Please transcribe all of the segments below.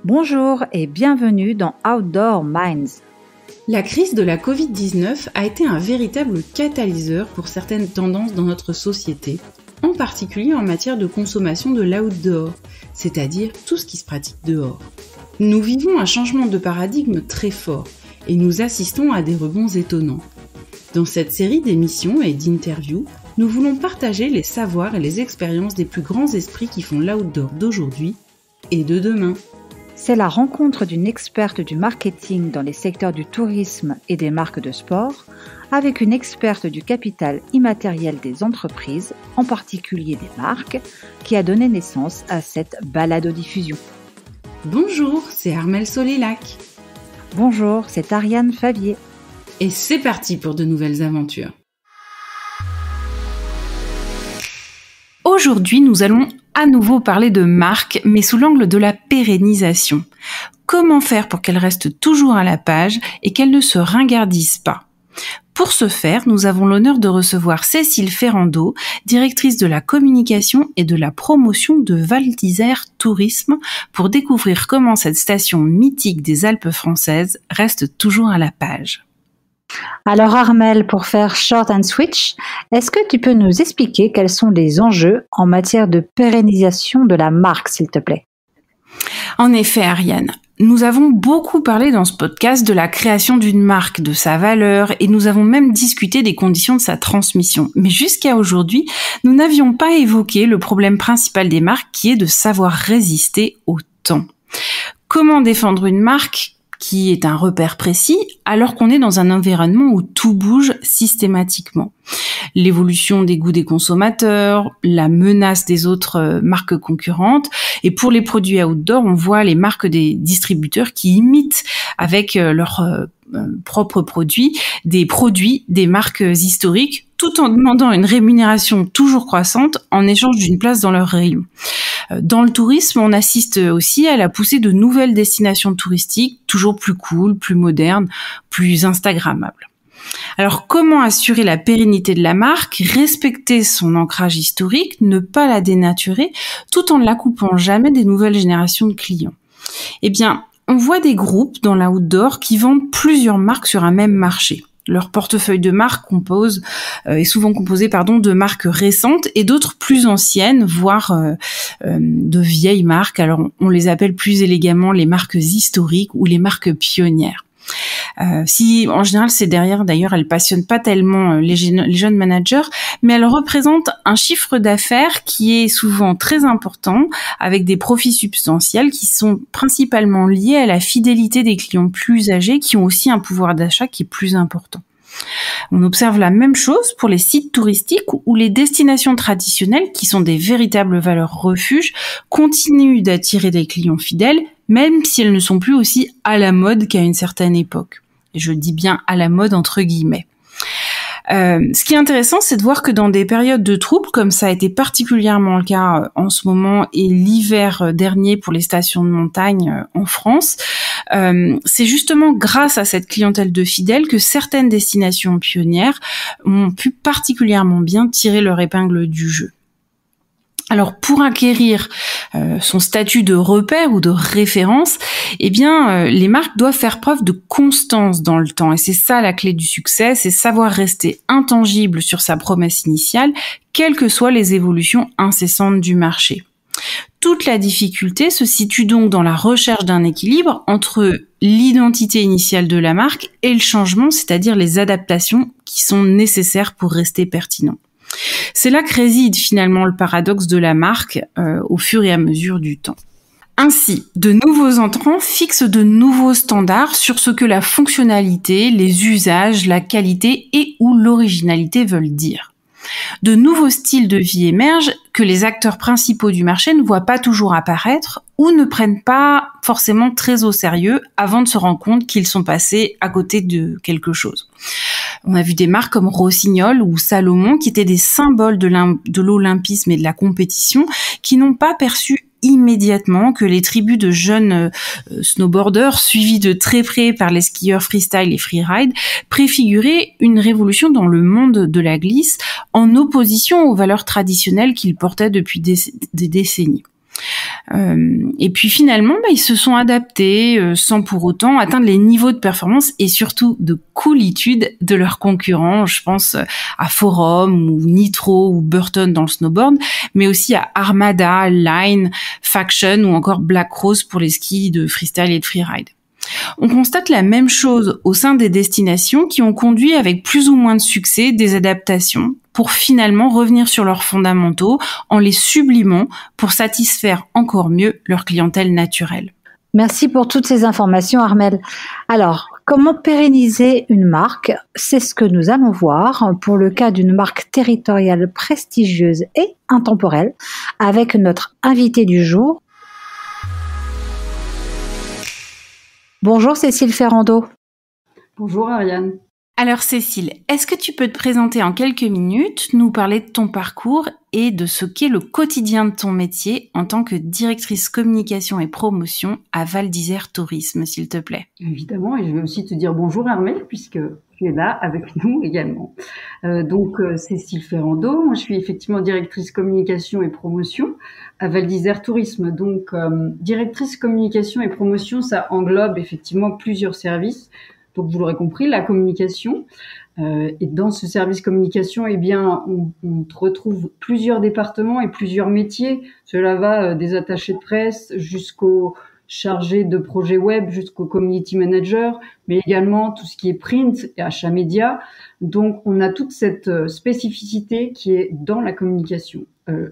Bonjour et bienvenue dans Outdoor Minds. La crise de la Covid-19 a été un véritable catalyseur pour certaines tendances dans notre société, en particulier en matière de consommation de l'outdoor, c'est-à-dire tout ce qui se pratique dehors. Nous vivons un changement de paradigme très fort et nous assistons à des rebonds étonnants. Dans cette série d'émissions et d'interviews, nous voulons partager les savoirs et les expériences des plus grands esprits qui font l'outdoor d'aujourd'hui et de demain. C'est la rencontre d'une experte du marketing dans les secteurs du tourisme et des marques de sport avec une experte du capital immatériel des entreprises, en particulier des marques, qui a donné naissance à cette balado-diffusion. Bonjour, c'est Armelle Solélac. Bonjour, c'est Ariane Favier. Et c'est parti pour de nouvelles aventures. Aujourd'hui, nous allons à nouveau parler de marque, mais sous l'angle de la pérennisation. Comment faire pour qu'elles restent toujours à la page et qu'elles ne se ringardisent pas ? Pour ce faire, nous avons l'honneur de recevoir Cécile Ferrando, directrice de la communication et de la promotion de Val d'Isère Tourisme, pour découvrir comment cette station mythique des Alpes françaises reste toujours à la page. Alors Armelle, pour faire short and switch, est-ce que tu peux nous expliquer quels sont les enjeux en matière de pérennisation de la marque, s'il te plaît ? En effet, Ariane, nous avons beaucoup parlé dans ce podcast de la création d'une marque, de sa valeur, et nous avons même discuté des conditions de sa transmission. Mais jusqu'à aujourd'hui, nous n'avions pas évoqué le problème principal des marques qui est de savoir résister au temps. Comment défendre une marque qui est un repère précis, alors qu'on est dans un environnement où tout bouge systématiquement. L'évolution des goûts des consommateurs, la menace des autres marques concurrentes, et pour les produits outdoor, on voit les marques des distributeurs qui imitent avec leurs propres produits des marques historiques, tout en demandant une rémunération toujours croissante en échange d'une place dans leur rayon. Dans le tourisme, on assiste aussi à la poussée de nouvelles destinations touristiques, toujours plus cool, plus modernes, plus instagrammables. Alors, comment assurer la pérennité de la marque, respecter son ancrage historique, ne pas la dénaturer, tout en ne la coupant jamais des nouvelles générations de clients ? Eh bien, on voit des groupes dans l'outdoor qui vendent plusieurs marques sur un même marché. Leur portefeuille de marques est souvent composé de marques récentes et d'autres plus anciennes, voire de vieilles marques. Alors, on les appelle plus élégamment les marques historiques ou les marques pionnières. Si en général c'est derrière, d'ailleurs, elles passionnent pas tellement les jeunes managers, mais elles représentent un chiffre d'affaires qui est souvent très important, avec des profits substantiels qui sont principalement liés à la fidélité des clients plus âgés qui ont aussi un pouvoir d'achat qui est plus important. On observe la même chose pour les sites touristiques où les destinations traditionnelles, qui sont des véritables valeurs refuges, continuent d'attirer des clients fidèles, même si elles ne sont plus aussi à la mode qu'à une certaine époque. Et je dis bien à la mode entre guillemets. Ce qui est intéressant, c'est de voir que dans des périodes de troubles, comme ça a été particulièrement le cas en ce moment et l'hiver dernier pour les stations de montagne en France, c'est justement grâce à cette clientèle de fidèles que certaines destinations pionnières ont pu particulièrement bien tirer leur épingle du jeu. Alors, pour acquérir son statut de repère ou de référence, les marques doivent faire preuve de constance dans le temps. Et c'est ça la clé du succès, c'est savoir rester intangible sur sa promesse initiale, quelles que soient les évolutions incessantes du marché. Toute la difficulté se situe donc dans la recherche d'un équilibre entre l'identité initiale de la marque et le changement, c'est-à-dire les adaptations qui sont nécessaires pour rester pertinent. C'est là que réside finalement le paradoxe de la marque au fur et à mesure du temps. Ainsi, de nouveaux entrants fixent de nouveaux standards sur ce que la fonctionnalité, les usages, la qualité et ou l'originalité veulent dire. De nouveaux styles de vie émergent que les acteurs principaux du marché ne voient pas toujours apparaître ou ne prennent pas forcément très au sérieux avant de se rendre compte qu'ils sont passés à côté de quelque chose. On a vu des marques comme Rossignol ou Salomon qui étaient des symboles de l'olympisme et de la compétition qui n'ont pas perçu immédiatement que les tribus de jeunes snowboarders suivis de très près par les skieurs freestyle et freeride préfiguraient une révolution dans le monde de la glisse en opposition aux valeurs traditionnelles qu'ils portaient depuis des décennies. Et puis finalement, ils se sont adaptés sans pour autant atteindre les niveaux de performance et surtout de coolitude de leurs concurrents. Je pense à Forum ou Nitro ou Burton dans le snowboard, mais aussi à Armada, Line, Faction ou encore Black Rose pour les skis de freestyle et de freeride. On constate la même chose au sein des destinations qui ont conduit avec plus ou moins de succès des adaptations pour finalement revenir sur leurs fondamentaux en les sublimant pour satisfaire encore mieux leur clientèle naturelle. Merci pour toutes ces informations, Armelle. Alors, comment pérenniser une marque? C'est ce que nous allons voir pour le cas d'une marque territoriale prestigieuse et intemporelle avec notre invité du jour. Bonjour Cécile Ferrando. Bonjour Ariane. Alors Cécile, est-ce que tu peux te présenter en quelques minutes, nous parler de ton parcours et de ce qu'est le quotidien de ton métier en tant que directrice communication et promotion à Val d'Isère Tourisme, s'il te plaît? Évidemment, et je vais aussi te dire bonjour Armelle, puisque tu es là avec nous également. Cécile Ferrando, moi je suis effectivement directrice communication et promotion à Val d'Isère Tourisme. Donc, directrice communication et promotion, ça englobe effectivement plusieurs services. Donc, vous l'aurez compris, la communication. Et dans ce service communication, eh bien, on retrouve plusieurs départements et plusieurs métiers. Cela va des attachés de presse jusqu'aux chargés de projets web, jusqu'au community manager, mais également tout ce qui est print et achat média. Donc, on a toute cette spécificité qui est dans la communication.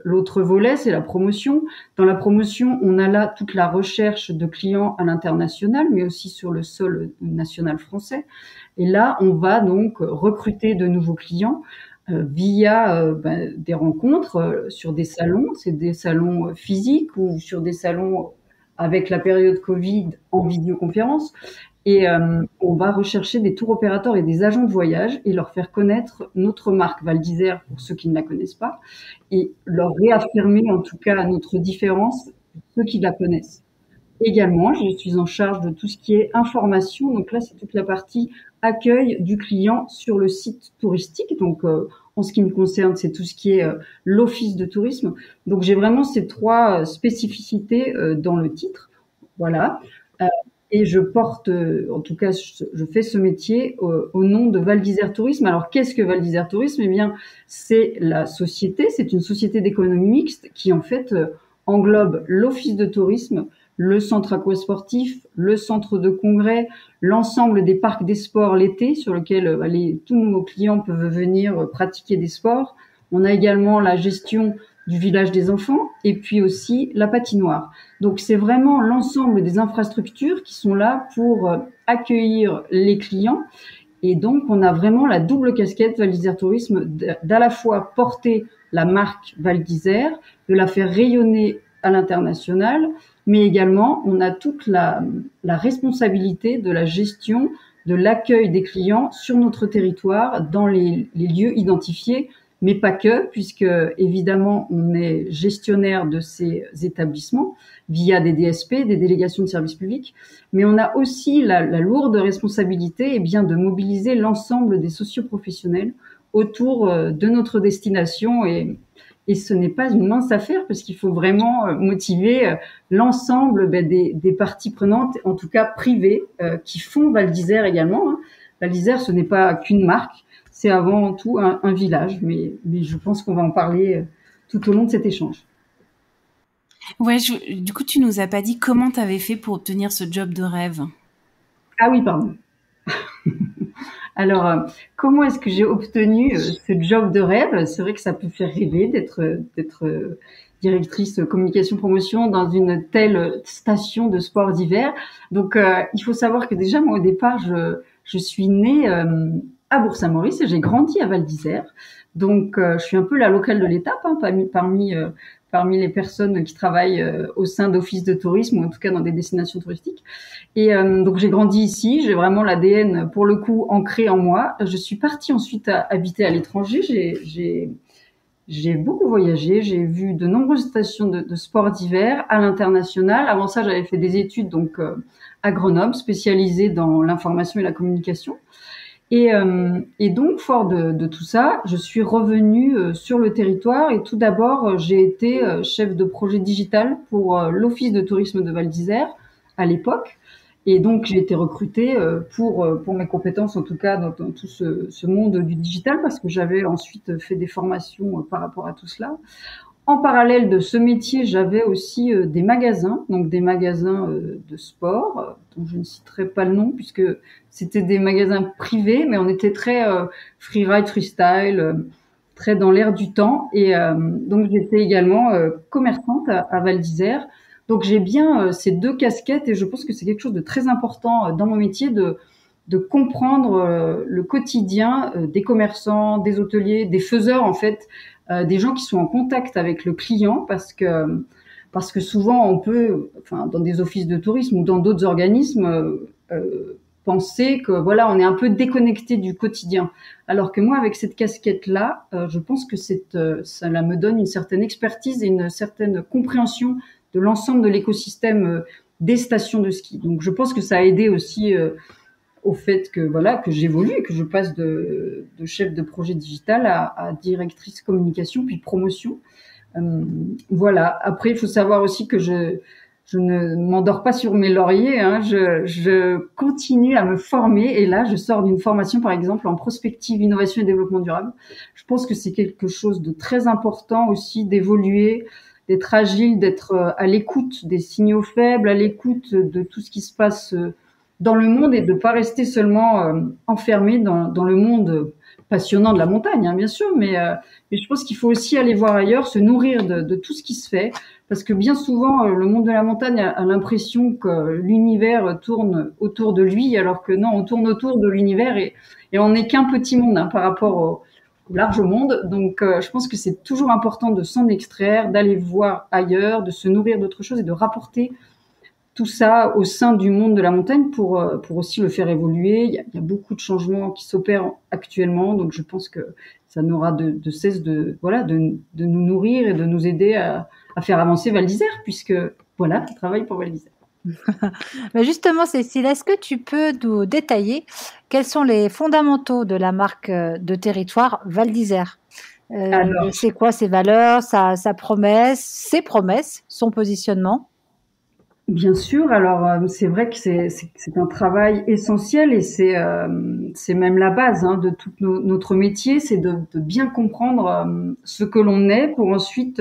L'autre volet, c'est la promotion. Dans la promotion, on a là toute la recherche de clients à l'international, mais aussi sur le sol national français. Et là, on va donc recruter de nouveaux clients via des rencontres sur des salons. C'est des salons physiques ou sur des salons avec la période Covid en vidéoconférence. Et on va rechercher des tours opérateurs et des agents de voyage et leur faire connaître notre marque Val d'Isère pour ceux qui ne la connaissent pas et leur réaffirmer en tout cas notre différence pour ceux qui la connaissent. Également, je suis en charge de tout ce qui est information. Donc là, c'est toute la partie accueil du client sur le site touristique. Donc, en ce qui me concerne, c'est tout ce qui est l'office de tourisme. Donc, j'ai vraiment ces trois spécificités dans le titre. Voilà. Et je porte, en tout cas, je fais ce métier au nom de Val d'Isère Tourisme. Alors, qu'est-ce que Val d'Isère Tourisme? Eh bien, c'est la société, c'est une société d'économie mixte qui, en fait, englobe l'office de tourisme, le centre aquasportif, le centre de congrès, l'ensemble des parcs des sports l'été sur lequel tous nos clients peuvent venir pratiquer des sports. On a également la gestion du village des enfants et puis aussi la patinoire. Donc c'est vraiment l'ensemble des infrastructures qui sont là pour accueillir les clients. Et donc on a vraiment la double casquette Val d'Isère Tourisme d'à la fois porter la marque Val d'Isère, de la faire rayonner à l'international, mais également on a toute la responsabilité de la gestion de l'accueil des clients sur notre territoire dans les lieux identifiés, mais pas que, puisque évidemment on est gestionnaire de ces établissements via des DSP, des délégations de services publics, mais on a aussi la lourde responsabilité de mobiliser l'ensemble des socioprofessionnels autour de notre destination et ce n'est pas une mince affaire parce qu'il faut vraiment motiver l'ensemble des parties prenantes, en tout cas privées, qui font Val d'Isère également. Hein. Val d'Isère, ce n'est pas qu'une marque, c'est avant tout un village, mais je pense qu'on va en parler tout au long de cet échange. Ouais, du coup, tu nous as pas dit comment tu avais fait pour obtenir ce job de rêve. Ah oui, pardon. Alors, comment est-ce que j'ai obtenu ce job de rêve? C'est vrai que ça peut faire rêver d'être directrice communication promotion dans une telle station de sport d'hiver. Donc, il faut savoir que déjà, moi, au départ, je suis née à Bourg-Saint-Maurice et j'ai grandi à Val d'Isère. Donc, je suis un peu la locale de l'étape, hein, parmi les personnes qui travaillent au sein d'offices de tourisme ou en tout cas dans des destinations touristiques. Et donc j'ai grandi ici, j'ai vraiment l'ADN pour le coup ancré en moi. Je suis partie ensuite habiter à l'étranger. J'ai beaucoup voyagé, j'ai vu de nombreuses stations de sport d'hiver à l'international. Avant ça, j'avais fait des études donc à Grenoble, spécialisées dans l'information et la communication. Et donc, fort de tout ça, je suis revenue sur le territoire et tout d'abord, j'ai été chef de projet digital pour l'Office de tourisme de Val d'Isère à l'époque. Et donc, j'ai été recrutée pour mes compétences, en tout cas, dans tout ce monde du digital, parce que j'avais ensuite fait des formations par rapport à tout cela. En parallèle de ce métier, j'avais aussi des magasins, donc des magasins de sport, dont je ne citerai pas le nom puisque c'était des magasins privés, mais on était très freeride, freestyle, très dans l'air du temps. Et donc j'étais également commerçante à Val d'Isère. Donc j'ai bien ces deux casquettes et je pense que c'est quelque chose de très important dans mon métier de comprendre le quotidien des commerçants, des hôteliers, des faiseurs en fait, des gens qui sont en contact avec le client parce que souvent on peut, enfin dans des offices de tourisme ou dans d'autres organismes, penser que voilà on est un peu déconnecté du quotidien. Alors que moi avec cette casquette là, je pense que cela me donne une certaine expertise et une certaine compréhension de l'ensemble de l'écosystème des stations de ski. Donc je pense que ça a aidé aussi au fait que voilà que j'évolue et que je passe de chef de projet digital à directrice communication puis promotion. Voilà. Après, il faut savoir aussi que je ne m'endors pas sur mes lauriers. Hein. Je continue à me former et là, je sors d'une formation, par exemple, en prospective, innovation et développement durable. Je pense que c'est quelque chose de très important aussi d'évoluer, d'être agile, d'être à l'écoute des signaux faibles, à l'écoute de tout ce qui se passe dans le monde et de pas rester seulement enfermé dans le monde passionnant de la montagne, hein, bien sûr, mais je pense qu'il faut aussi aller voir ailleurs, se nourrir de tout ce qui se fait, parce que bien souvent, le monde de la montagne a l'impression que l'univers tourne autour de lui, alors que non, on tourne autour de l'univers et on n'est qu'un petit monde hein, par rapport au large monde. Donc, je pense que c'est toujours important de s'en extraire, d'aller voir ailleurs, de se nourrir d'autres choses et de rapporter tout ça au sein du monde de la montagne pour aussi le faire évoluer. Il y a beaucoup de changements qui s'opèrent actuellement, donc je pense que ça n'aura de cesse de nous nourrir et de nous aider à faire avancer Val d'Isère, puisque voilà, on travaille pour Val d'Isère. Mais justement, Cécile, est-ce que tu peux nous détailler quels sont les fondamentaux de la marque de territoire Val d'Isère? C'est quoi ses valeurs, sa promesse, ses promesses, son positionnement? Bien sûr, alors c'est vrai que c'est un travail essentiel et c'est même la base hein, de tout notre métier, c'est de bien comprendre ce que l'on est pour ensuite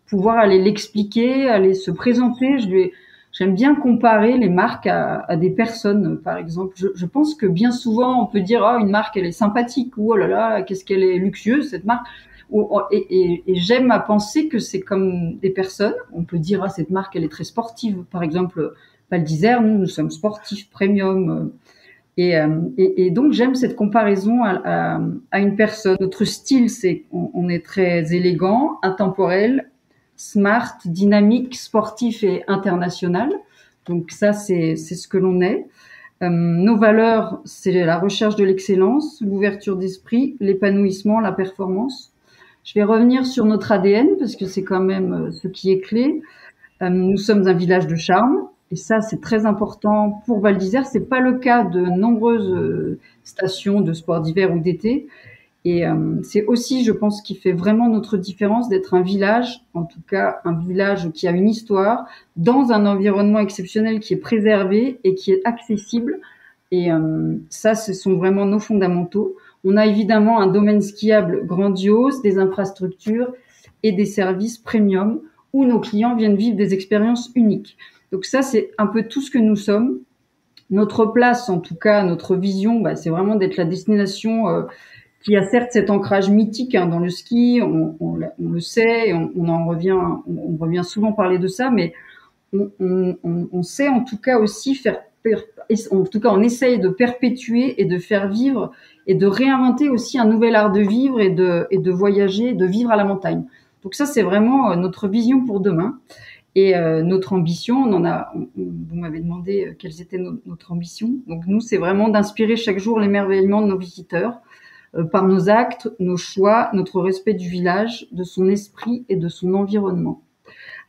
pouvoir aller l'expliquer, aller se présenter. J'aime bien comparer les marques à des personnes, par exemple. Je pense que bien souvent on peut dire ah une marque elle est sympathique ou oh là là qu'est-ce qu'elle est luxueuse cette marque. Et j'aime à penser que c'est comme des personnes. On peut dire ah cette marque elle est très sportive. Par exemple, Val d'Isère, nous sommes sportifs premium. Et donc j'aime cette comparaison à une personne. Notre style c'est on est très élégant, intemporel, smart, dynamique, sportif et international. Donc ça c'est ce que l'on est. Nos valeurs c'est la recherche de l'excellence, l'ouverture d'esprit, l'épanouissement, la performance. Je vais revenir sur notre ADN parce que c'est quand même ce qui est clé. Nous sommes un village de charme et ça c'est très important pour Val d'Isère. C'est pas le cas de nombreuses stations de sport d'hiver ou d'été. Et c'est aussi, je pense, qui fait vraiment notre différence d'être un village, en tout cas un village qui a une histoire, dans un environnement exceptionnel qui est préservé et qui est accessible. Et ça, ce sont vraiment nos fondamentaux. On a évidemment un domaine skiable grandiose, des infrastructures et des services premium où nos clients viennent vivre des expériences uniques. Donc ça, c'est un peu tout ce que nous sommes. Notre place, en tout cas, notre vision, c'est vraiment d'être la destination qui a certes cet ancrage mythique hein, dans le ski, on le sait, on revient souvent parler de ça, mais on sait en tout cas aussi on essaye de perpétuer et de faire vivre et de réinventer aussi un nouvel art de vivre et de voyager, de vivre à la montagne. Donc ça, c'est vraiment notre vision pour demain. Et notre ambition, vous m'avez demandé quelles étaient notre ambition. Donc nous, c'est vraiment d'inspirer chaque jour l'émerveillement de nos visiteurs par nos actes, nos choix, notre respect du village, de son esprit et de son environnement.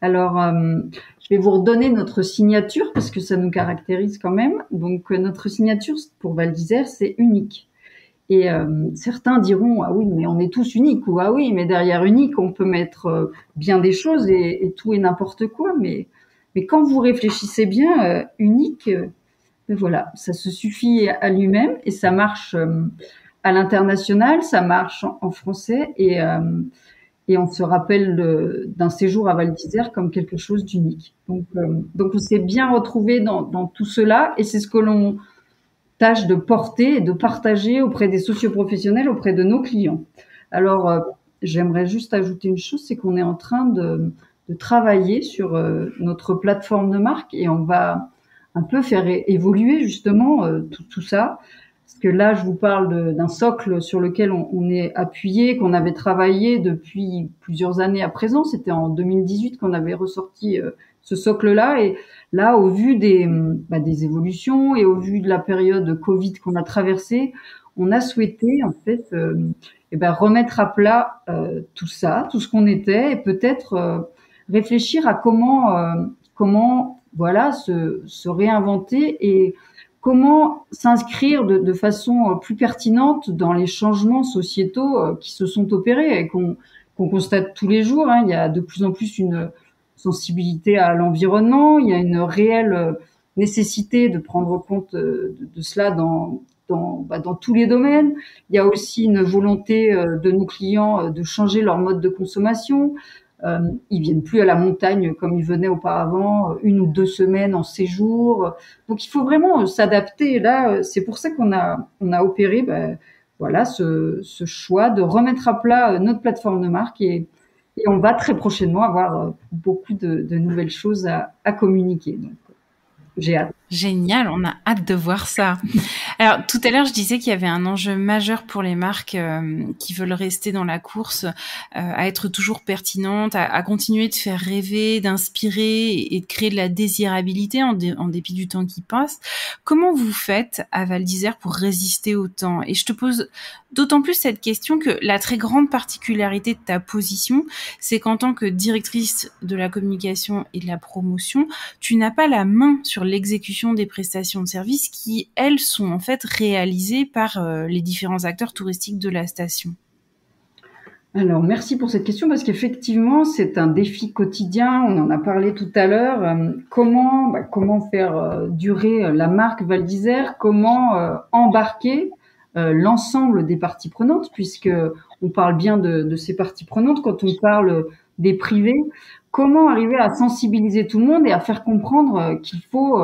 Alors, je vais vous redonner notre signature parce que ça nous caractérise quand même. Donc, notre signature pour Val d'Isère, c'est unique. Et certains diront ah oui mais on est tous uniques, ou ah oui mais derrière unique on peut mettre bien des choses et tout et n'importe quoi, mais quand vous réfléchissez bien, unique, ben voilà, ça se suffit à lui-même et ça marche à l'international, ça marche en français, et on se rappelle d'un séjour à Val d'Isère comme quelque chose d'unique. Donc on s'est bien retrouvé dans tout cela, et c'est ce que l'on tâche de porter et de partager auprès des socioprofessionnels, auprès de nos clients. Alors, j'aimerais juste ajouter une chose, c'est qu'on est en train de travailler sur notre plateforme de marque, et on va un peu faire évoluer justement tout ça. Parce que là, je vous parle d'un socle sur lequel on est appuyé, qu'on avait travaillé depuis plusieurs années à présent. C'était en 2018 qu'on avait ressorti ce socle-là. Et là, au vu des évolutions et au vu de la période Covid qu'on a traversée, on a souhaité en fait remettre à plat tout ça, tout ce qu'on était, et peut-être réfléchir à comment voilà se réinventer, et comment s'inscrire de façon plus pertinente dans les changements sociétaux qui se sont opérés et qu'on constate tous les jours. Il y a de plus en plus une sensibilité à l'environnement, il y a une réelle nécessité de prendre compte de cela dans tous les domaines. Il y a aussi une volonté de nos clients de changer leur mode de consommation. Ils viennent plus à la montagne comme ils venaient auparavant, 1 ou 2 semaines en séjour. Donc il faut vraiment s'adapter. Là, c'est pour ça qu'on a opéré voilà ce choix de remettre à plat notre plateforme de marque, et on va très prochainement avoir beaucoup de nouvelles choses à communiquer. Donc j'ai hâte. Génial, on a hâte de voir ça. Alors, tout à l'heure, je disais qu'il y avait un enjeu majeur pour les marques qui veulent rester dans la course, à être toujours pertinentes, à continuer de faire rêver, d'inspirer et de créer de la désirabilité en dépit du temps qui passe. Comment vous faites à Val d'Isère pour résister au temps? Et je te pose d'autant plus cette question que la très grande particularité de ta position, c'est qu'en tant que directrice de la communication et de la promotion, tu n'as pas la main sur l'exécution des prestations de services qui, elles, sont en fait réalisées par les différents acteurs touristiques de la station. Alors, merci pour cette question, parce qu'effectivement, c'est un défi quotidien. On en a parlé tout à l'heure. Comment faire durer la marque Val d'Isère? Comment embarquer l'ensemble des parties prenantes, puisque on parle bien de ces parties prenantes quand on parle des privés. Comment arriver à sensibiliser tout le monde et à faire comprendre qu'il faut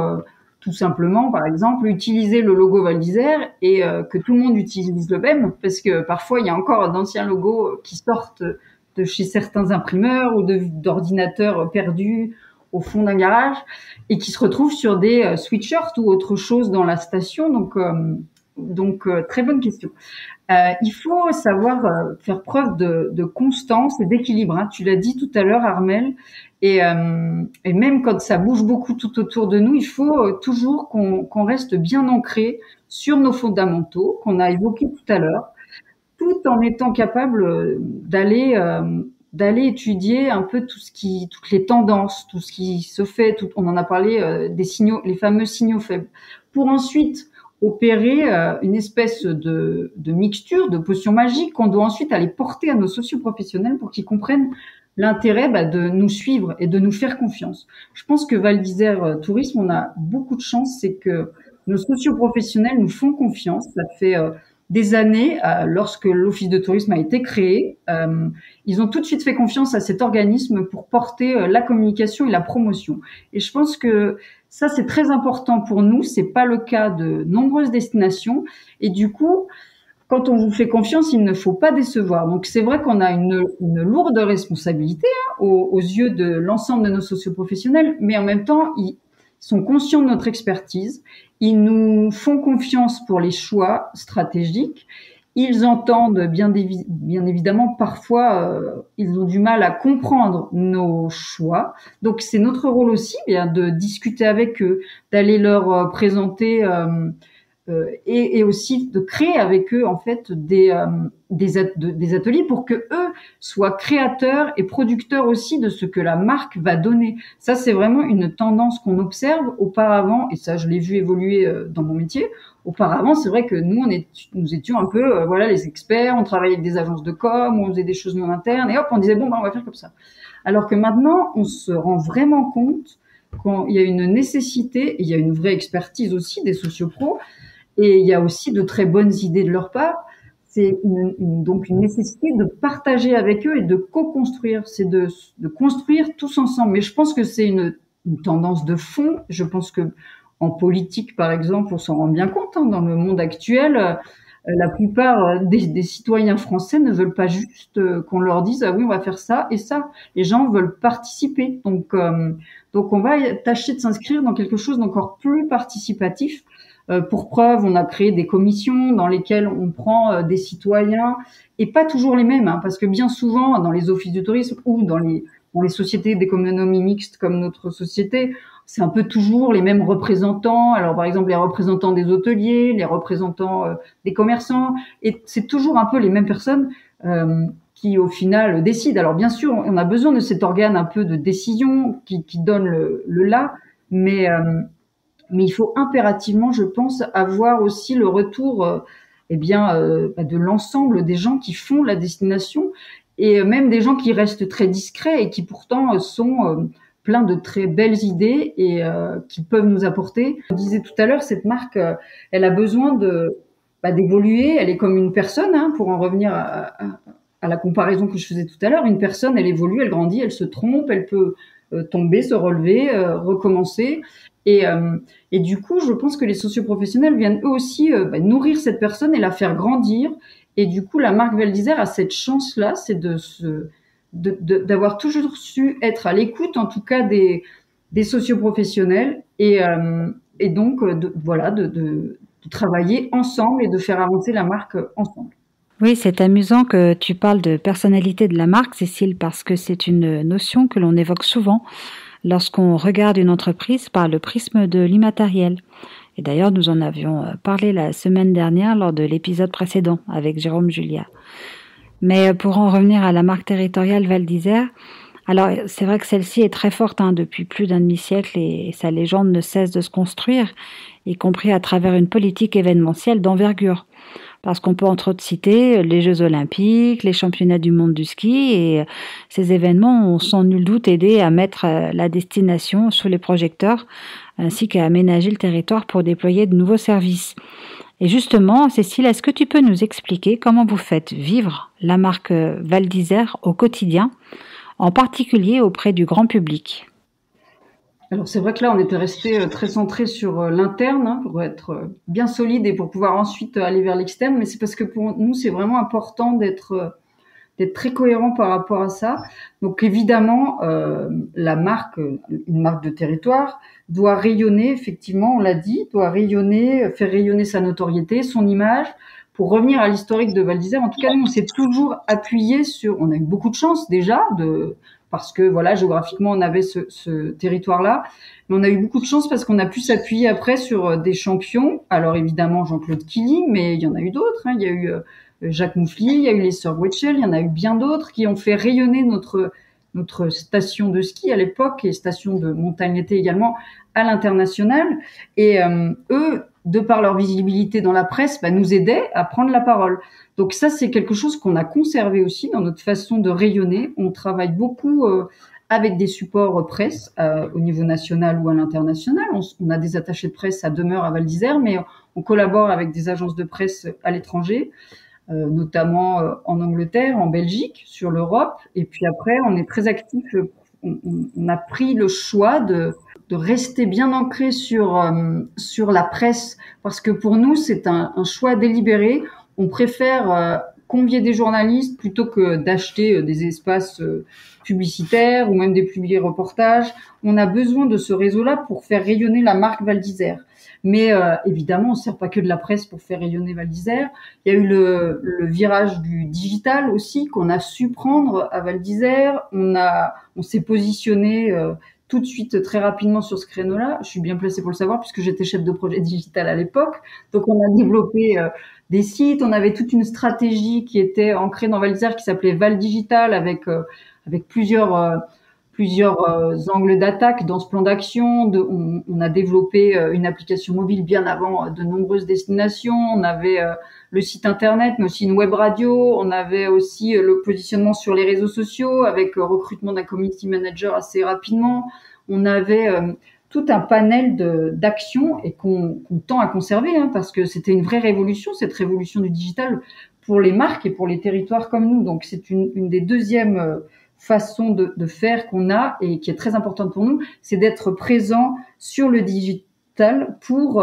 tout simplement, par exemple, utiliser le logo Val d'Isère, et que tout le monde utilise le même, parce que parfois il y a encore d'anciens logos qui sortent de chez certains imprimeurs ou d'ordinateurs perdus au fond d'un garage, et qui se retrouvent sur des sweatshirts ou autre chose dans la station. Donc très bonne question. Il faut savoir faire preuve de constance et d'équilibre. Tu l'as dit tout à l'heure, Armelle, et même quand ça bouge beaucoup tout autour de nous, il faut toujours qu'on reste bien ancré sur nos fondamentaux qu'on a évoqués tout à l'heure, tout en étant capable d'aller étudier un peu toutes les tendances, tout ce qui se fait. On en a parlé des signaux, les fameux signaux faibles, pour ensuite opérer une espèce de mixture, de potion magique qu'on doit ensuite aller porter à nos socioprofessionnels pour qu'ils comprennent l'intérêt de nous suivre et de nous faire confiance. Je pense que Val d'Isère Tourisme, on a beaucoup de chance, c'est que nos socioprofessionnels nous font confiance. Ça fait des années, lorsque l'Office de tourisme a été créé, ils ont tout de suite fait confiance à cet organisme pour porter la communication et la promotion. Et je pense que ça, c'est très important pour nous. C'est pas le cas de nombreuses destinations. Et du coup, quand on vous fait confiance, il ne faut pas décevoir. Donc, c'est vrai qu'on a une lourde responsabilité aux yeux de l'ensemble de nos socioprofessionnels, mais en même temps, ils sont conscients de notre expertise. Ils nous font confiance pour les choix stratégiques. Ils entendent bien évidemment, parfois, ils ont du mal à comprendre nos choix. Donc, c'est notre rôle aussi de discuter avec eux, d'aller leur présenter et aussi de créer avec eux en fait des ateliers pour que eux soient créateurs et producteurs aussi de ce que la marque va donner. Ça, c'est vraiment une tendance qu'on observe auparavant, et ça je l'ai vu évoluer dans mon métier. Auparavant, c'est vrai que nous étions un peu, les experts, on travaillait avec des agences de com, on faisait des choses non internes, et hop, on disait, bon, on va faire comme ça. Alors que maintenant, on se rend vraiment compte qu'il y a une nécessité, et il y a une vraie expertise aussi des sociopros, et il y a aussi de très bonnes idées de leur part. C'est donc une nécessité de partager avec eux et de co-construire, c'est de construire tous ensemble. Mais je pense que c'est une tendance de fond. Je pense que en politique, par exemple, on s'en rend bien compte. Dans le monde actuel, la plupart des citoyens français ne veulent pas juste qu'on leur dise ah oui, on va faire ça et ça. Les gens veulent participer. Donc on va tâcher de s'inscrire dans quelque chose d'encore plus participatif. Pour preuve, on a créé des commissions dans lesquelles on prend des citoyens et pas toujours les mêmes, parce que bien souvent dans les offices du tourisme ou dans les sociétés d'économie mixte comme notre société, c'est un peu toujours les mêmes représentants. Alors par exemple les représentants des hôteliers, les représentants des commerçants, et c'est toujours un peu les mêmes personnes qui au final décident. Alors bien sûr, on a besoin de cet organe un peu de décision qui donne le là, mais il faut impérativement, je pense, avoir aussi le retour de l'ensemble des gens qui font la destination, et même des gens qui restent très discrets et qui pourtant sont plein de très belles idées et qui peuvent nous apporter. On disait tout à l'heure, cette marque, elle a besoin d'évoluer. Elle est comme une personne, pour en revenir à la comparaison que je faisais tout à l'heure. Une personne, elle évolue, elle grandit, elle se trompe, elle peut tomber, se relever, recommencer. Et du coup, je pense que les socioprofessionnels viennent eux aussi nourrir cette personne et la faire grandir. Et du coup, la marque Val d'Isère a cette chance-là, c'est d'avoir toujours su être à l'écoute, en tout cas des socioprofessionnels, et donc de travailler ensemble et de faire avancer la marque ensemble. Oui, c'est amusant que tu parles de personnalité de la marque, Cécile, parce que c'est une notion que l'on évoque souvent lorsqu'on regarde une entreprise par le prisme de l'immatériel. Et d'ailleurs, nous en avions parlé la semaine dernière lors de l'épisode précédent avec Jérôme Julia. Mais pour en revenir à la marque territoriale Val d'Isère, alors c'est vrai que celle-ci est très forte depuis plus d'un demi-siècle et sa légende ne cesse de se construire, y compris à travers une politique événementielle d'envergure. Parce qu'on peut entre autres citer les Jeux Olympiques, les Championnats du monde du ski, et ces événements ont sans nul doute aidé à mettre la destination sous les projecteurs, ainsi qu'à aménager le territoire pour déployer de nouveaux services. Et justement, Cécile, est-ce que tu peux nous expliquer comment vous faites vivre la marque Val d'Isère au quotidien, en particulier auprès du grand public ? Alors c'est vrai que là, on était resté très centré sur l'interne, pour être bien solide et pour pouvoir ensuite aller vers l'externe. Mais c'est parce que pour nous, c'est vraiment important d'être très cohérent par rapport à ça. Donc évidemment, la marque, une marque de territoire, doit rayonner, effectivement, on l'a dit, doit rayonner, faire rayonner sa notoriété, son image. Pour revenir à l'historique de Val d'Isère, en tout cas, nous, on s'est toujours appuyé sur, on a eu beaucoup de chance déjà parce que géographiquement on avait ce territoire-là, mais on a eu beaucoup de chance parce qu'on a pu s'appuyer après sur des champions. Alors évidemment Jean-Claude Killy, mais il y en a eu d'autres. Il y a eu Jacques Mouflier, il y a eu les sœurs Wetchel, il y en a eu bien d'autres qui ont fait rayonner notre station de ski à l'époque et station de montagne-été également à l'international. Et eux, de par leur visibilité dans la presse, nous aidaient à prendre la parole. Donc ça, c'est quelque chose qu'on a conservé aussi dans notre façon de rayonner. On travaille beaucoup avec des supports presse au niveau national ou à l'international. On a des attachés de presse à demeure à Val d'Isère, mais on collabore avec des agences de presse à l'étranger, notamment en Angleterre, en Belgique, sur l'Europe. Et puis après, on est très actif. On a pris le choix de rester bien ancré sur la presse, parce que pour nous, c'est un choix délibéré. On préfère convier des journalistes plutôt que d'acheter des espaces publicitaires ou même des publiés reportages. On a besoin de ce réseau-là pour faire rayonner la marque Val d'Isère. Mais évidemment, on ne sert pas que de la presse pour faire rayonner Val d'Isère. Il y a eu le virage du digital aussi qu'on a su prendre à Val d'Isère. On s'est positionné tout de suite très rapidement sur ce créneau-là. Je suis bien placée pour le savoir puisque j'étais chef de projet digital à l'époque. Donc on a développé des sites, on avait toute une stratégie qui était ancrée dans Val d'Isère qui s'appelait Val Digital avec plusieurs plusieurs angles d'attaque dans ce plan d'action. On a développé une application mobile bien avant de nombreuses destinations. On avait le site internet, mais aussi une web radio. On avait aussi le positionnement sur les réseaux sociaux avec recrutement d'un community manager assez rapidement. On avait tout un panel d'actions et qu'on tend à conserver, hein, parce que c'était une vraie révolution, cette révolution du digital pour les marques et pour les territoires comme nous. Donc c'est une des deuxièmes façons de faire qu'on a et qui est très importante pour nous, c'est d'être présent sur le digital pour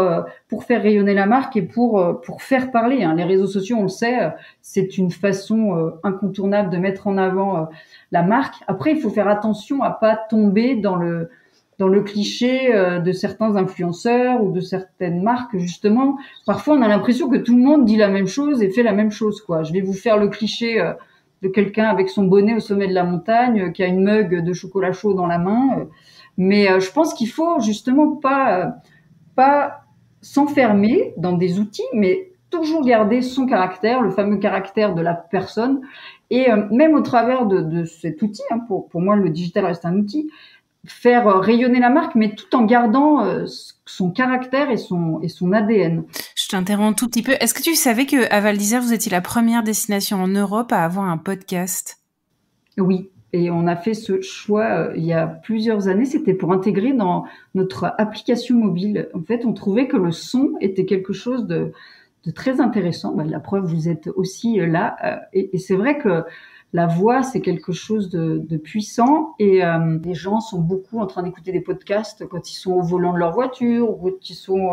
faire rayonner la marque et pour faire parler, hein. Les réseaux sociaux, on le sait, c'est une façon incontournable de mettre en avant la marque. Après, il faut faire attention à pas tomber dans le cliché de certains influenceurs ou de certaines marques, justement. Parfois, on a l'impression que tout le monde dit la même chose et fait la même chose, quoi. Je vais vous faire le cliché de quelqu'un avec son bonnet au sommet de la montagne, qui a une mug de chocolat chaud dans la main. Mais je pense qu'il faut justement pas s'enfermer dans des outils, mais toujours garder son caractère, le fameux caractère de la personne. Et même au travers de cet outil, hein, pour moi, le digital reste un outil, faire rayonner la marque, mais tout en gardant son caractère et son ADN. Je t'interromps un tout petit peu. Est-ce que tu savais qu'à Val d'Isère, vous étiez la première destination en Europe à avoir un podcast? Oui, et on a fait ce choix il y a plusieurs années. C'était pour intégrer dans notre application mobile. En fait, on trouvait que le son était quelque chose de très intéressant. La preuve, vous êtes aussi là. Et c'est vrai que la voix, c'est quelque chose de puissant, et les gens sont beaucoup en train d'écouter des podcasts quand ils sont au volant de leur voiture, ou quand ils sont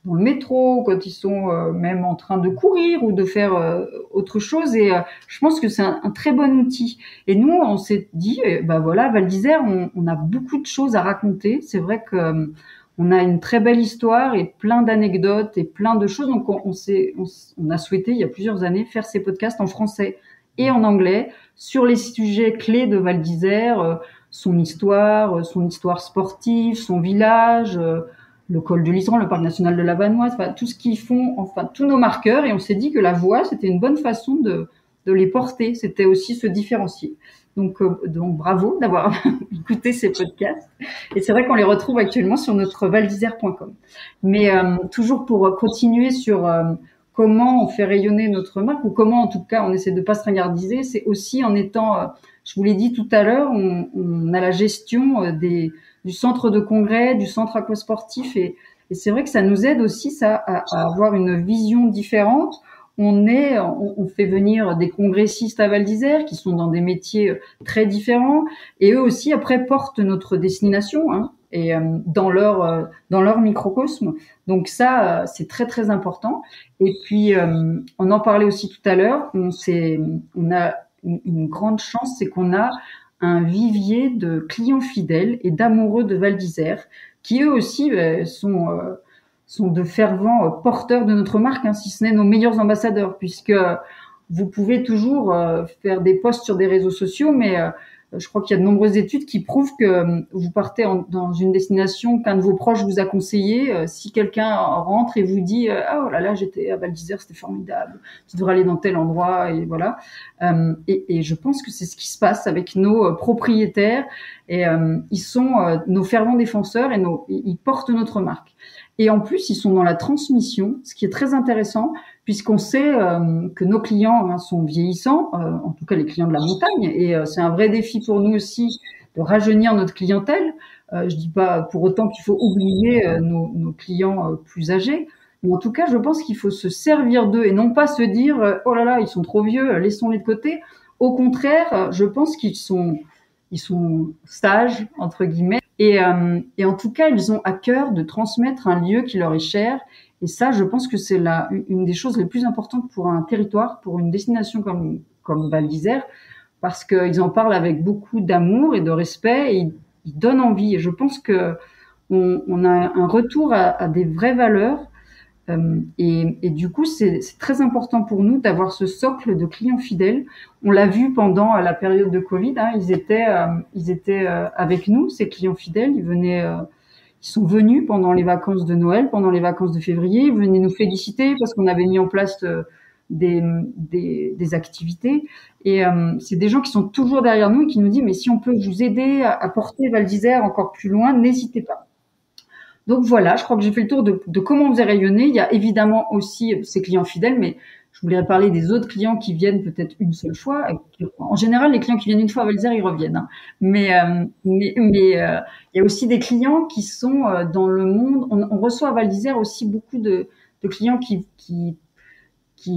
dans le métro, quand ils sont même en train de courir ou de faire autre chose. Et je pense que c'est un très bon outil. Et nous, on s'est dit, voilà, Val d'Isère, on a beaucoup de choses à raconter. C'est vrai que on a une très belle histoire et plein d'anecdotes et plein de choses. Donc on a souhaité il y a plusieurs années faire ces podcasts en français et en anglais sur les sujets clés de Val d'Isère, son histoire sportive, son village, le col de l'Iseran, le parc national de la Vanoise, enfin, tout ce qu'ils font, enfin tous nos marqueurs. Et on s'est dit que la voix, c'était une bonne façon de les porter. C'était aussi se différencier. Donc bravo d'avoir écouté ces podcasts. Et c'est vrai qu'on les retrouve actuellement sur notre valdisère.com. Mais toujours pour continuer sur comment on fait rayonner notre marque, ou comment en tout cas on essaie de pas se ringardiser, c'est aussi en étant, je vous l'ai dit tout à l'heure, on a la gestion du centre de congrès, du centre aquasportif, et c'est vrai que ça nous aide aussi ça à avoir une vision différente. On fait venir des congressistes à Val d'Isère qui sont dans des métiers très différents, et eux aussi après portent notre destination, hein, et dans leur microcosme. Donc ça, c'est très très important. Et puis on en parlait aussi tout à l'heure. On a une grande chance, c'est qu'on a un vivier de clients fidèles et d'amoureux de Val d'Isère qui eux aussi sont de fervents porteurs de notre marque, hein, si ce n'est nos meilleurs ambassadeurs, puisque vous pouvez toujours faire des posts sur des réseaux sociaux, mais je crois qu'il y a de nombreuses études qui prouvent que vous partez dans une destination qu'un de vos proches vous a conseillé. Si quelqu'un rentre et vous dit ah oh là là, j'étais à Val d'Isère, c'était formidable, tu devrais aller dans tel endroit, et voilà. Et je pense que c'est ce qui se passe avec nos propriétaires, et ils sont nos fervents défenseurs, et ils portent notre marque. Et en plus, ils sont dans la transmission, ce qui est très intéressant, puisqu'on sait que nos clients sont vieillissants, en tout cas les clients de la montagne, et c'est un vrai défi pour nous aussi de rajeunir notre clientèle. Je dis pas pour autant qu'il faut oublier nos clients plus âgés, mais en tout cas, je pense qu'il faut se servir d'eux et non pas se dire oh là là, ils sont trop vieux, laissons-les de côté. Au contraire, je pense qu'ils sont sages entre guillemets. Et en tout cas, ils ont à cœur de transmettre un lieu qui leur est cher. Et ça, je pense que c'est une des choses les plus importantes pour un territoire, pour une destination comme Val d'Isère, parce qu'ils en parlent avec beaucoup d'amour et de respect, et ils donnent envie. Et je pense que on a un retour à des vraies valeurs. Et du coup, c'est très important pour nous d'avoir ce socle de clients fidèles. On l'a vu pendant la période de Covid, hein, ils étaient avec nous, ces clients fidèles. Ils sont venus pendant les vacances de Noël, pendant les vacances de février. Ils venaient nous féliciter parce qu'on avait mis en place des activités. Et c'est des gens qui sont toujours derrière nous et qui nous disent mais si on peut vous aider à porter Val d'Isère encore plus loin, n'hésitez pas. Donc voilà, je crois que j'ai fait le tour de comment on faisait rayonner. Il y a évidemment aussi ces clients fidèles, mais je voulais parler des autres clients qui viennent peut-être une seule fois. En général, les clients qui viennent une fois à Val d'Isère, ils reviennent. Hein. Mais il y a aussi des clients qui sont dans le monde. On reçoit à Val d'Isère aussi beaucoup de clients qui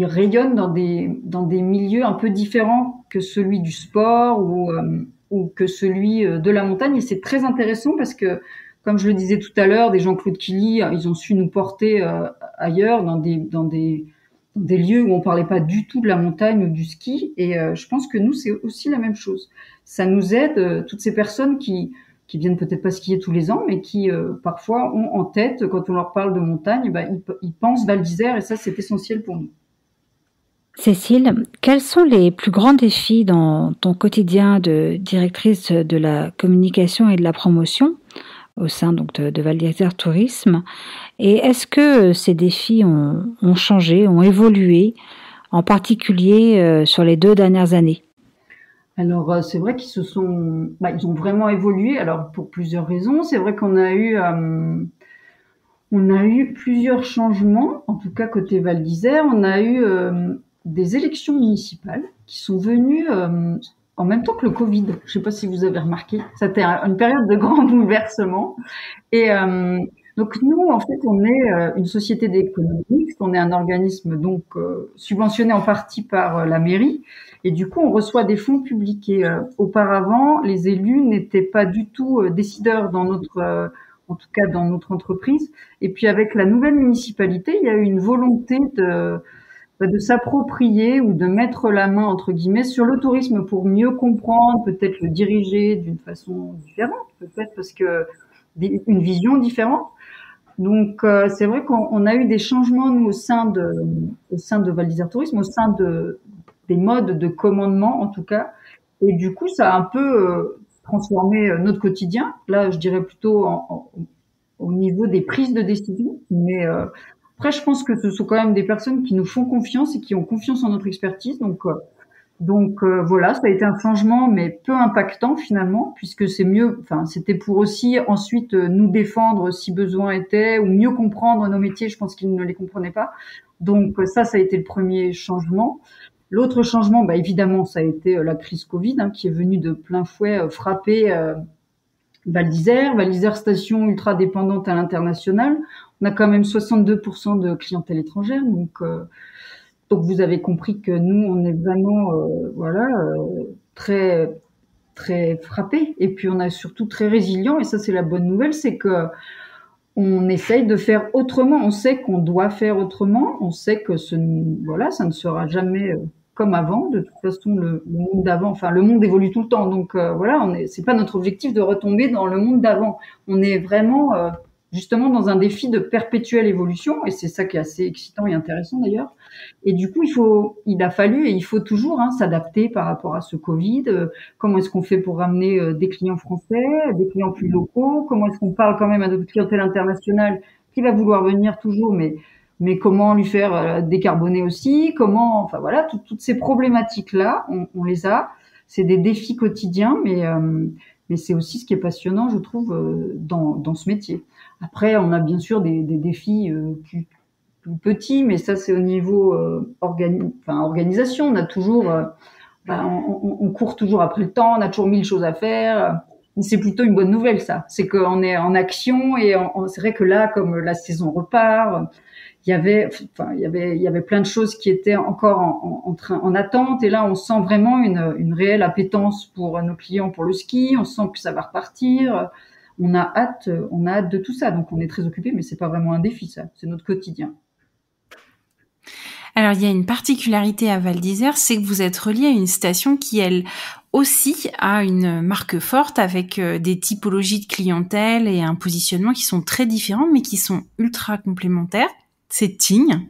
rayonnent dans des milieux un peu différents que celui du sport ou que celui de la montagne. Et c'est très intéressant parce que, comme je le disais tout à l'heure, des Jean-Claude Killy, ils ont su nous porter ailleurs dans des lieux où on parlait pas du tout de la montagne ou du ski. Et je pense que nous, c'est aussi la même chose. Ça nous aide, toutes ces personnes qui viennent peut-être pas skier tous les ans, mais qui parfois ont en tête, quand on leur parle de montagne, ils pensent Val d'Isère et ça, c'est essentiel pour nous. Cécile, quels sont les plus grands défis dans ton quotidien de directrice de la communication et de la promotion au sein donc de Val d'Isère Tourisme? Et est-ce que ces défis ont changé, ont évolué, en particulier sur les 2 dernières années? Alors c'est vrai ils ont vraiment évolué. Alors pour plusieurs raisons, c'est vrai qu'on a eu plusieurs changements, en tout cas côté Val d'Isère. On a eu des élections municipales qui sont venues en même temps que le Covid. Je ne sais pas si vous avez remarqué. C'était une période de grand bouleversement. Et donc nous, en fait, on est une société d'économie mixte. On est un organisme donc subventionné en partie par la mairie. Et du coup, on reçoit des fonds publics. Et auparavant, les élus n'étaient pas du tout décideurs dans en tout cas dans notre entreprise. Et puis avec la nouvelle municipalité, il y a eu une volonté de s'approprier ou de mettre la main, entre guillemets, sur le tourisme pour mieux comprendre, peut-être le diriger d'une façon différente, peut-être parce que une vision différente. Donc, c'est vrai qu'on a eu des changements, nous, au sein de Val d'Isère Tourisme, au sein des modes de commandement, en tout cas. Et du coup, ça a un peu transformé notre quotidien. Là, je dirais plutôt au niveau des prises de décision. Mais après, je pense que ce sont quand même des personnes qui nous font confiance et qui ont confiance en notre expertise. Donc voilà, ça a été un changement, mais peu impactant finalement, puisque c'est mieux. Enfin, c'était pour aussi ensuite nous défendre si besoin était, ou mieux comprendre nos métiers. Je pense qu'ils ne les comprenaient pas. Donc ça a été le premier changement. L'autre changement, évidemment, ça a été la crise Covid, qui est venue de plein fouet frapper Val d'Isère, station ultra dépendante à l'international. On a quand même 62% de clientèle étrangère, donc vous avez compris que nous, on est vraiment très très frappés. Et puis on est surtout très résilients. Et ça, c'est la bonne nouvelle, c'est que on essaye de faire autrement. On sait qu'on doit faire autrement. On sait que ça ne sera jamais comme avant. De toute façon, le monde d'avant, enfin le monde évolue tout le temps. Donc c'est pas notre objectif de retomber dans le monde d'avant. On est vraiment justement dans un défi de perpétuelle évolution, et c'est ça qui est assez excitant et intéressant d'ailleurs. Et du coup, il a fallu et il faut toujours s'adapter par rapport à ce Covid. Comment est-ce qu'on fait pour ramener des clients français, des clients plus locaux? Comment est-ce qu'on parle quand même à notre clientèle internationale qui va vouloir venir toujours, mais comment lui faire décarboner aussi? Enfin voilà, toutes ces problématiques-là, on les a. C'est des défis quotidiens, mais c'est aussi ce qui est passionnant, je trouve, dans ce métier. Après, on a bien sûr des défis plus petits, mais ça c'est au niveau organisation. On a toujours, on court toujours après le temps, on a toujours 1000 choses à faire. Mais c'est plutôt une bonne nouvelle, ça. C'est qu'on est en action et c'est vrai que là, comme la saison repart, il y avait plein de choses qui étaient encore en attente, et là on sent vraiment une réelle appétence pour nos clients pour le ski. On sent que ça va repartir. On a hâte de tout ça, donc on est très occupés, mais c'est pas vraiment un défi, ça, c'est notre quotidien. Alors il y a une particularité à Val d'Isère, c'est que vous êtes relié à une station qui, elle aussi, a une marque forte avec des typologies de clientèle et un positionnement qui sont très différents, mais qui sont ultra complémentaires. C'est Tignes.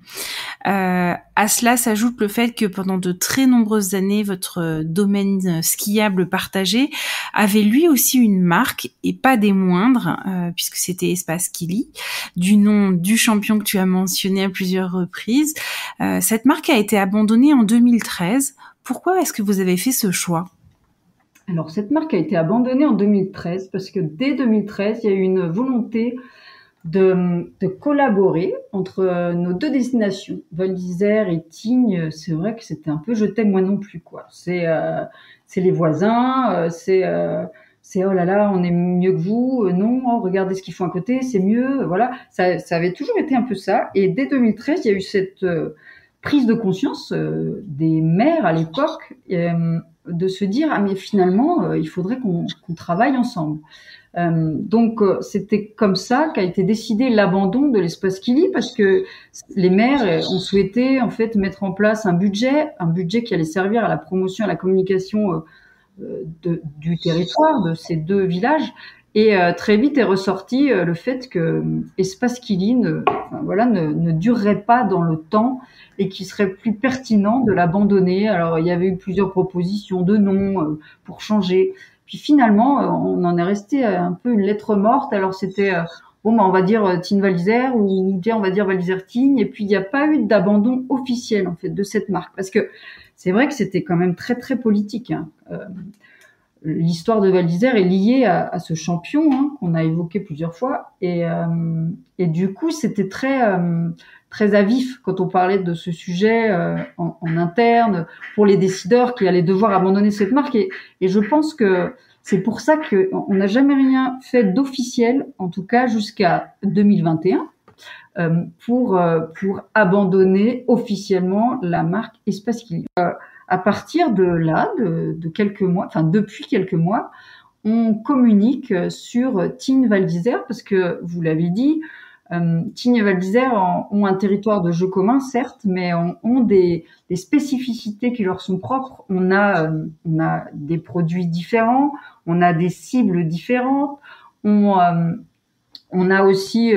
À cela s'ajoute le fait que pendant de très nombreuses années, votre domaine skiable partagé avait lui aussi une marque, et pas des moindres, puisque c'était Espace Skili, du nom du champion que tu as mentionné à plusieurs reprises. Cette marque a été abandonnée en 2013. Pourquoi est-ce que vous avez fait ce choix ? Alors, cette marque a été abandonnée en 2013 parce que dès 2013, il y a eu une volonté de collaborer entre nos deux destinations, Val d'Isère et Tignes. C'est vrai que c'était un peu je t'aime moi non plus, quoi. C'est les voisins, c'est oh là là, on est mieux que vous, non, oh, regardez ce qu'ils font à côté, c'est mieux, voilà. Ça avait toujours été un peu ça. Et dès 2013, il y a eu cette prise de conscience des maires à l'époque de se dire ah mais finalement il faudrait qu'on travaille ensemble. Donc c'était comme ça qu'a été décidé l'abandon de l'Espace Skili, parce que les maires ont souhaité en fait mettre en place un budget qui allait servir à la promotion, à la communication du territoire de ces deux villages. Et très vite est ressorti le fait que Espace Skili ne durerait pas dans le temps et qu'il serait plus pertinent de l'abandonner. Alors il y avait eu plusieurs propositions de noms pour changer. Puis finalement, on en est resté un peu une lettre morte. Alors c'était on va dire Tignes Val d'Isère, ou bien on va dire Val d'Isère Tignes. Et puis il n'y a pas eu d'abandon officiel en fait de cette marque, parce que c'est vrai que c'était quand même très très politique. L'histoire de Val d'Isère est liée à ce champion qu'on a évoqué plusieurs fois, et du coup c'était très très à vif quand on parlait de ce sujet en interne pour les décideurs qui allaient devoir abandonner cette marque, et je pense que c'est pour ça qu'on n'a jamais rien fait d'officiel, en tout cas jusqu'à 2021, pour abandonner officiellement la marque Espace Skili. À partir de là, de quelques mois, enfin depuis quelques mois, on communique sur Tignes Val d'Isère, parce que vous l'avez dit, Tignes et Val d'Isère ont un territoire de jeu commun, certes, mais ont des spécificités qui leur sont propres. On a des produits différents, on a des cibles différentes, on a aussi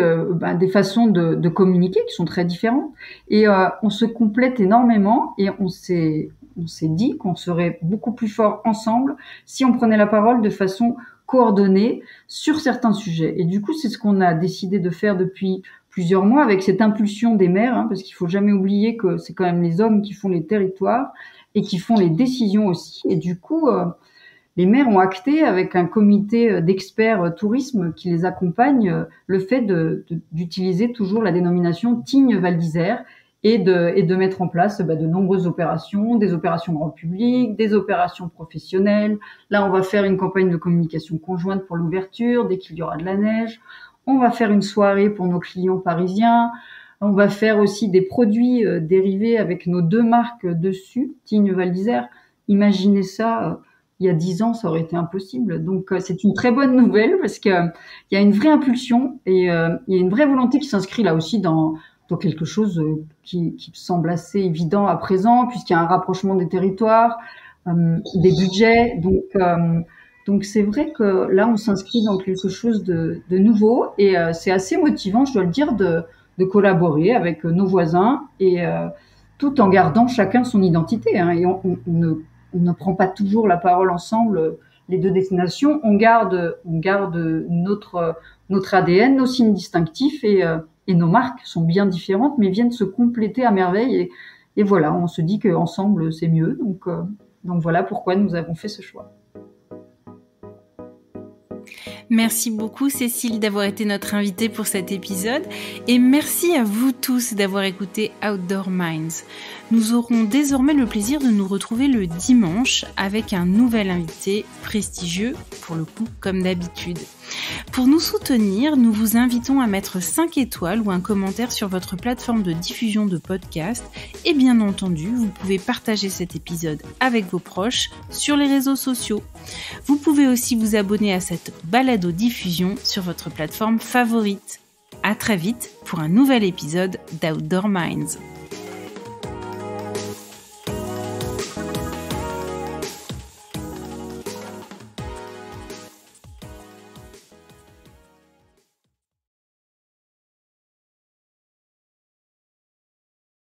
des façons de communiquer qui sont très différentes, et on se complète énormément, et on s'est dit qu'on serait beaucoup plus fort ensemble si on prenait la parole de façon coordonnée sur certains sujets. Et du coup, c'est ce qu'on a décidé de faire depuis plusieurs mois, avec cette impulsion des maires, parce qu'il faut jamais oublier que c'est quand même les hommes qui font les territoires et qui font les décisions aussi. Et du coup, les maires ont acté avec un comité d'experts tourisme qui les accompagne le fait d'utiliser toujours la dénomination Tignes Val d'Isère, et de mettre en place de nombreuses opérations, des opérations grand public, des opérations professionnelles. Là, on va faire une campagne de communication conjointe pour l'ouverture, dès qu'il y aura de la neige. On va faire une soirée pour nos clients parisiens. On va faire aussi des produits dérivés avec nos deux marques dessus, Tignes Val d'Isère. Imaginez ça, il y a 10 ans, ça aurait été impossible. Donc, c'est une très bonne nouvelle, parce que il y a une vraie impulsion, et il y a une vraie volonté qui s'inscrit là aussi dans quelque chose qui semble assez évident à présent, puisqu'il y a un rapprochement des territoires, des budgets. Donc c'est vrai que là, on s'inscrit dans quelque chose de nouveau, et c'est assez motivant, je dois le dire, de collaborer avec nos voisins, et tout en gardant chacun son identité. Et on ne prend pas toujours la parole ensemble, les deux destinations. On garde notre ADN, nos signes distinctifs, et nos marques sont bien différentes, mais viennent se compléter à merveille. Et voilà, on se dit qu'ensemble, c'est mieux. Donc voilà pourquoi nous avons fait ce choix. Merci beaucoup Cécile d'avoir été notre invitée pour cet épisode, et merci à vous tous d'avoir écouté Outdoor Minds. Nous aurons désormais le plaisir de nous retrouver le dimanche avec un nouvel invité prestigieux, pour le coup comme d'habitude. Pour nous soutenir, nous vous invitons à mettre 5 étoiles ou un commentaire sur votre plateforme de diffusion de podcast, et bien entendu, vous pouvez partager cet épisode avec vos proches sur les réseaux sociaux. Vous pouvez aussi vous abonner à cette balado-diffusion sur votre plateforme favorite. À très vite pour un nouvel épisode d'Outdoor Minds.